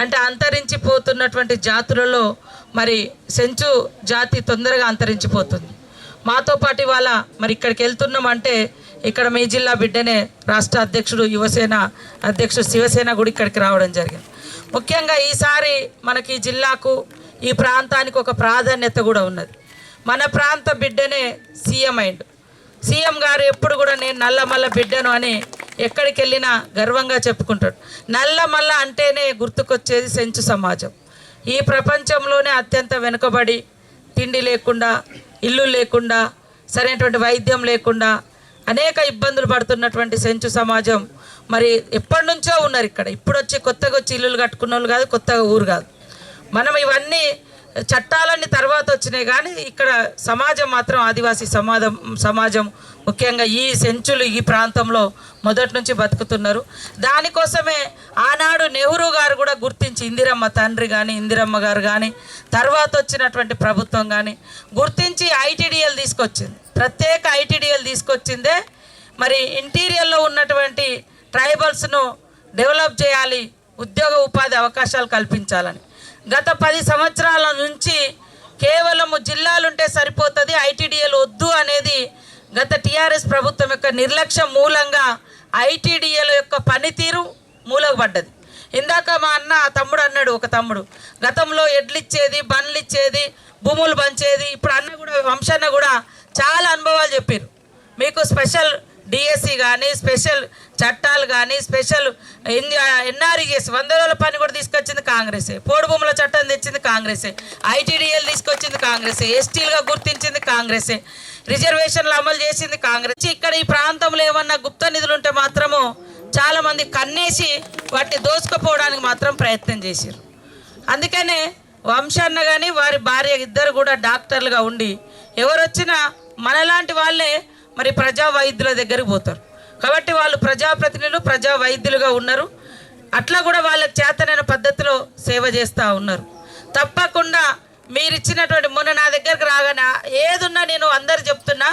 అంటే అంతరించిపోతున్నటువంటి జాతులలో మరి సెంచు జాతి తొందరగా అంతరించిపోతుంది. మాతో పాటు ఇవాళ మరి ఇక్కడికి వెళ్తున్నామంటే ఇక్కడ మీ జిల్లా బిడ్డనే రాష్ట్ర అధ్యక్షుడు యువసేన అధ్యక్షుడు శివసేన కూడా ఇక్కడికి రావడం జరిగింది. ముఖ్యంగా ఈసారి మనకి ఈ జిల్లాకు ఈ ప్రాంతానికి ఒక ప్రాధాన్యత కూడా ఉన్నది. మన ప్రాంత బిడ్డనే సీఎం అయిండు. సీఎం గారు ఎప్పుడు కూడా నేను నల్లమల్ల బిడ్డను అని ఎక్కడికి వెళ్ళినా గర్వంగా చెప్పుకుంటాడు. నల్లమల్ల అంటేనే గుర్తుకొచ్చేది సెంచు సమాజం. ఈ ప్రపంచంలోనే అత్యంత వెనుకబడి, తిండి లేకుండా, ఇల్లు లేకుండా, సరైనటువంటి వైద్యం లేకుండా అనేక ఇబ్బందులు పడుతున్నటువంటి సెంచు సమాజం మరి ఎప్పటి నుంచో ఉన్నారు ఇక్కడ. ఇప్పుడు వచ్చి కొత్తగా వచ్చి ఇల్లులు కట్టుకున్న వాళ్ళు కాదు, కొత్తగా ఊరు కాదు. మనం ఇవన్నీ చట్టాలన్నీ తర్వాత వచ్చినాయి, కానీ ఇక్కడ సమాజం మాత్రం ఆదివాసీ సమాజం ముఖ్యంగా ఈ సెంచులు ఈ ప్రాంతంలో మొదటి నుంచి బతుకుతున్నారు. దానికోసమే ఆనాడు నెహ్రూ గారు కూడా గుర్తించి, ఇందిరమ్మ తండ్రి కానీ ఇందిరమ్మ గారు కానీ తర్వాత వచ్చినటువంటి ప్రభుత్వం కానీ గుర్తించి ఐటీడీఎల్ తీసుకొచ్చింది. ప్రత్యేక ఐటీడీఎల్ తీసుకొచ్చిందే మరి ఇంటీరియర్లో ఉన్నటువంటి ట్రైబల్స్ను డెవలప్ చేయాలి, ఉద్యోగ ఉపాధి అవకాశాలు కల్పించాలని. గత 10 సంవత్సరాల నుంచి కేవలము జిల్లాలుంటే సరిపోతుంది, ఐటీడీఎల్ వద్దు అనేది గత టీఆర్ఎస్ ప్రభుత్వం యొక్క నిర్లక్ష్యం మూలంగా ఐటీడీఎల్ యొక్క పనితీరు మూలకపడ్డది. ఇందాక మా తమ్ముడు అన్నాడు, ఒక తమ్ముడు గతంలో ఎడ్లు ఇచ్చేది, బండ్లు ఇచ్చేది, భూములు పంచేది. ఇప్పుడు అన్న కూడా వంశన్న కూడా చాలా అనుభవాలు చెప్పారు. మీకు స్పెషల్ డిఎస్సి కానీ, స్పెషల్ చట్టాలు కానీ, స్పెషల్ ఎన్ఆర్ఈఎస్ 100 రోజుల పని కూడా తీసుకొచ్చింది కాంగ్రెసే. పోడు భూముల చట్టం తెచ్చింది కాంగ్రెసే. ఐటీడీఎల్ తీసుకొచ్చింది కాంగ్రెసే. ఎస్టీలుగా గుర్తించింది కాంగ్రెసే. రిజర్వేషన్లు అమలు చేసింది కాంగ్రెస్. ఇక్కడ ఈ ప్రాంతంలో ఏమన్నా గుప్త నిధులు ఉంటే మాత్రము చాలామంది కన్నేసి వాటిని దోసుకుపోవడానికి మాత్రం ప్రయత్నం చేశారు. అందుకనే వంశన్న కానీ వారి భార్య ఇద్దరు కూడా డాక్టర్లుగా ఉండి ఎవరు వచ్చినా మనలాంటి వాళ్ళే మరి ప్రజా వైద్యుల దగ్గరికి పోతారు. కాబట్టి వాళ్ళు ప్రజాప్రతినిధులు, ప్రజా వైద్యులుగా ఉన్నారు. అట్లా కూడా వాళ్ళకి చేతనైన పద్ధతిలో సేవ చేస్తూ ఉన్నారు. తప్పకుండా మీరు ఇచ్చినటువంటి మొన్న నా దగ్గరకు రాగానే ఏదున్నా నేను అందరు చెప్తున్నా,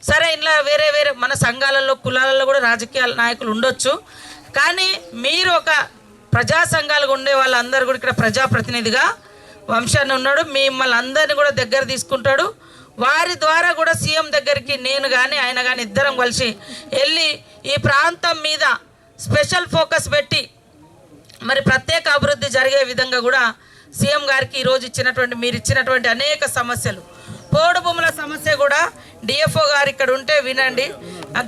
సరే ఇంట్లో వేరే వేరే మన సంఘాలలో కులాలలో కూడా రాజకీయ నాయకులు ఉండొచ్చు, కానీ మీరు ఒక ప్రజా సంఘాలుగా ఉండే వాళ్ళందరూ కూడా ఇక్కడ ప్రజాప్రతినిధిగా వంశాన్ని ఉన్నాడు. మిమ్మల్ని అందరినీ కూడా దగ్గర తీసుకుంటాడు. వారి ద్వారా కూడా సీఎం దగ్గరికి నేను కానీ ఆయన కానీ ఇద్దరం కలిసి వెళ్ళి ఈ ప్రాంతం మీద స్పెషల్ ఫోకస్ పెట్టి మరి ప్రత్యేక అభివృద్ధి జరిగే విధంగా కూడా సీఎం గారికి ఈరోజు ఇచ్చినటువంటి మీరు ఇచ్చినటువంటి అనేక సమస్యలు, పోడు భూముల సమస్య కూడా డిఎఫ్ఓ గారు ఇక్కడ ఉంటే వినండి.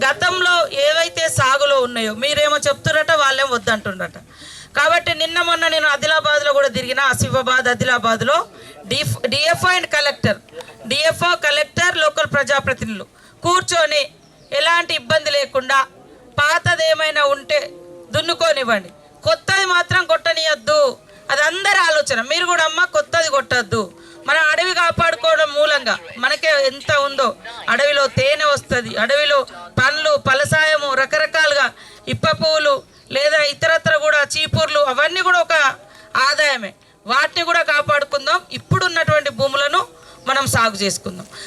గతంలో ఏవైతే సాగులో ఉన్నాయో మీరేమో చెప్తున్నట, వాళ్ళేమో వద్దంటున్నట. కాబట్టి నిన్న మొన్న నేను ఆదిలాబాద్లో కూడా తిరిగిన, ఆసిఫాబాద్ ఆదిలాబాద్లో DFO and collector, DFO collector local ప్రజాప్రతినిధులు కూర్చొని ఎలాంటి ఇబ్బంది లేకుండా పాతది ఏమైనా ఉంటే దున్నుకోనివ్వండి, కొత్తది మాత్రం కొట్టనియద్దు. అది అందరి ఆలోచన. మీరు కూడా అమ్మ కొత్తది కొట్టద్దు. మనం అడవి కాపాడుకోవడం మూలంగా మనకే ఎంత ఉందో, అడవిలో తేనె వస్తుంది, అడవిలో పండ్లు పలసాయము రకరకాలుగా ఇప్ప పువ్వులు లేదా ఇతరత్ర కూడా చీపుర్లు అవన్నీ కూడా ఒక ఆదాయమే. వాటిని కూడా కాపాడుకుందాం. ఇప్పుడున్నటువంటి భూములను మనం సాగు చేసుకుందాం.